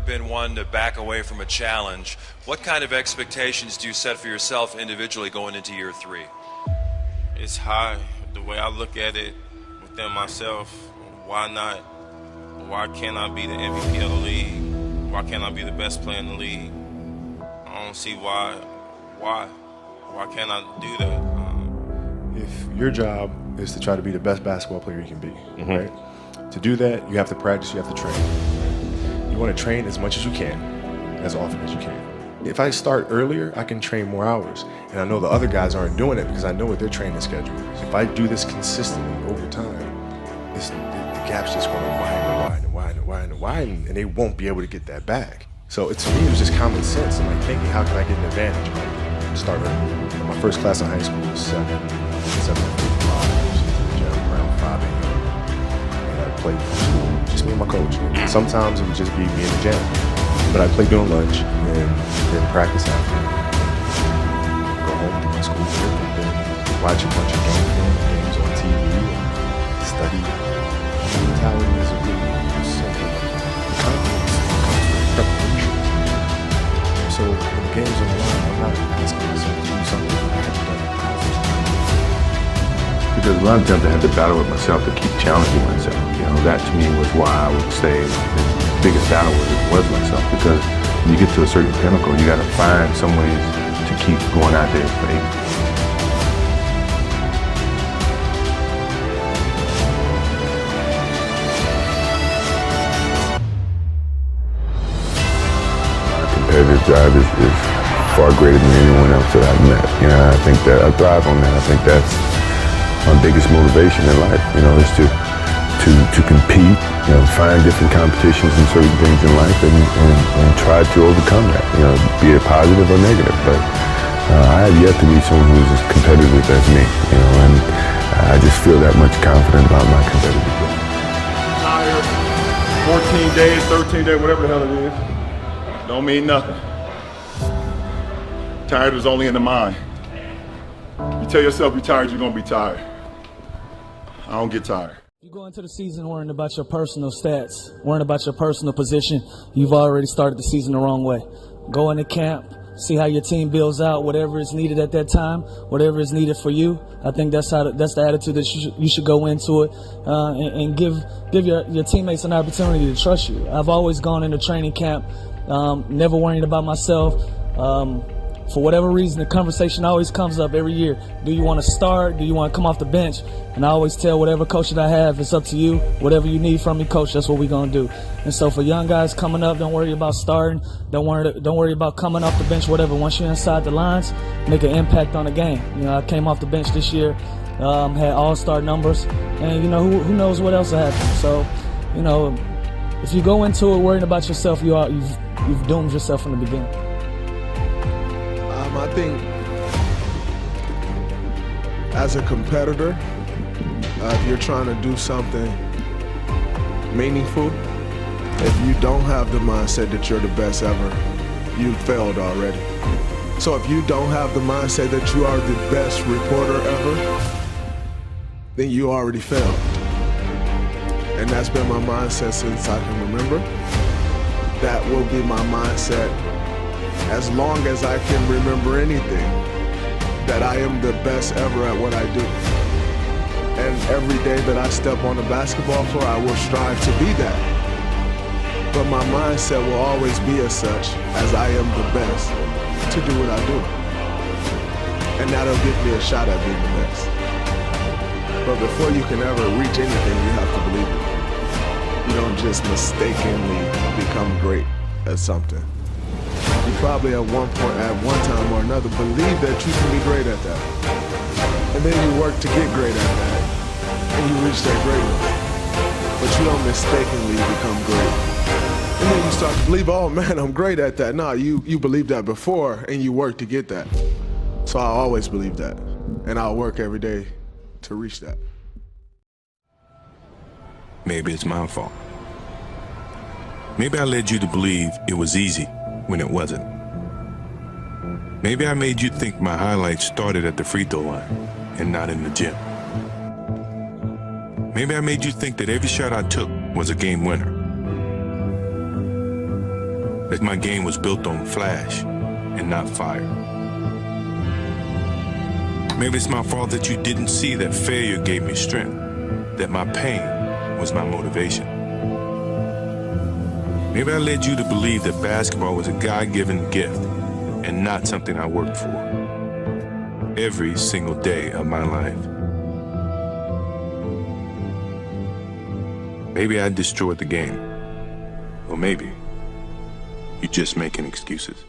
been one to back away from a challenge. What kind of expectations do you set for yourself individually going into year 3? It's high. The way I look at it within myself, why not? Why can't I be the MVP of the league? Why can't I be the best player in the league? I don't see why. Why can't I do that? If your job is to try to be the best basketball player you can be, right? To do that, you have to practice, you have to train. You want to train as much as you can, as often as you can. If I start earlier, I can train more hours. And I know the other guys aren't doing it because I know what their training schedule is. If I do this consistently over time, the gap's just going to widen, and they won't be able to get that back. So to me, it was just common sense. I'm like thinking, how can I get an advantage? Right? Start early. My first class in high school was 7:55. Around 5 a.m. And I played for school, just me and my coach. And sometimes it would just be me in the gym. But I played during lunch and then practice after. Go home, do my schoolwork, and then watch a bunch of games on TV and study. Mentality is a really simple confidence comes with preparation. So when the game's on the line, I'm not asking myself to do something I haven't done in the past. Because a lot of times I had to battle with myself to keep challenging myself. You know, that to me was why I would say the biggest battle was myself. Because when you get to a certain pinnacle, you got to find some ways to keep going out there and play. Competitive drive is far greater than anyone else that I've met. You know, I think that I thrive on that. I think that's my biggest motivation in life. You know, is to compete. You know, find different competitions and certain things in life, and try to overcome that. You know, be it positive or negative. But I have yet to meet someone who's as competitive as me. You know, and I just feel that much confident about my competitiveness. Tired, 14 days, 13 days, whatever the hell it is. Don't mean nothing. Tired is only in the mind. You tell yourself you're tired, you're gonna be tired. I don't get tired. You go into the season worrying about your personal stats, worrying about your personal position, you've already started the season the wrong way. Go into camp, see how your team builds out, whatever is needed at that time, whatever is needed for you. I think that's the attitude that you should go into it, and give your teammates an opportunity to trust you. I've always gone into training camp, never worrying about myself. For whatever reason, the conversation always comes up every year. Do you want to start? Do you want to come off the bench? And I always tell whatever coach that I have, it's up to you. Whatever you need from me, coach, that's what we're going to do. And so for young guys coming up, don't worry about starting. Don't worry about coming off the bench, whatever. Once you're inside the lines, make an impact on the game. You know, I came off the bench this year, had all-star numbers, and, you know, who knows what else will happen. So, you know, if you go into it worrying about yourself, you've doomed yourself from the beginning. I think as a competitor, if you're trying to do something meaningful, if you don't have the mindset that you're the best ever, you've failed already. So if you don't have the mindset that you are the best reporter ever, then you already failed. And that's been my mindset since I can remember. That will be my mindset as long as I can remember anything, that I am the best ever at what I do. And every day that I step on the basketball floor, I will strive to be that. But my mindset will always be as such, as I am the best to do what I do. And that'll give me a shot at being the best. But before you can ever reach anything, you have to believe it. You don't just mistakenly become great at something. You probably at one time or another, believe that you can be great at that. And then you work to get great at that, and you reach that greatness. But you don't mistakenly become great. And then you start to believe, oh man, I'm great at that. No, you believed that before, and you work to get that. So I always believe that, and I'll work every day to reach that. Maybe it's my fault. Maybe I led you to believe it was easy when it wasn't. Maybe I made you think my highlights started at the free throw line and not in the gym. Maybe I made you think that every shot I took was a game winner. That my game was built on flash and not fire. Maybe it's my fault that you didn't see that failure gave me strength, that my pain was my motivation. Maybe I led you to believe that basketball was a God-given gift and not something I worked for every single day of my life. Maybe I destroyed the game. Or maybe you're just making excuses.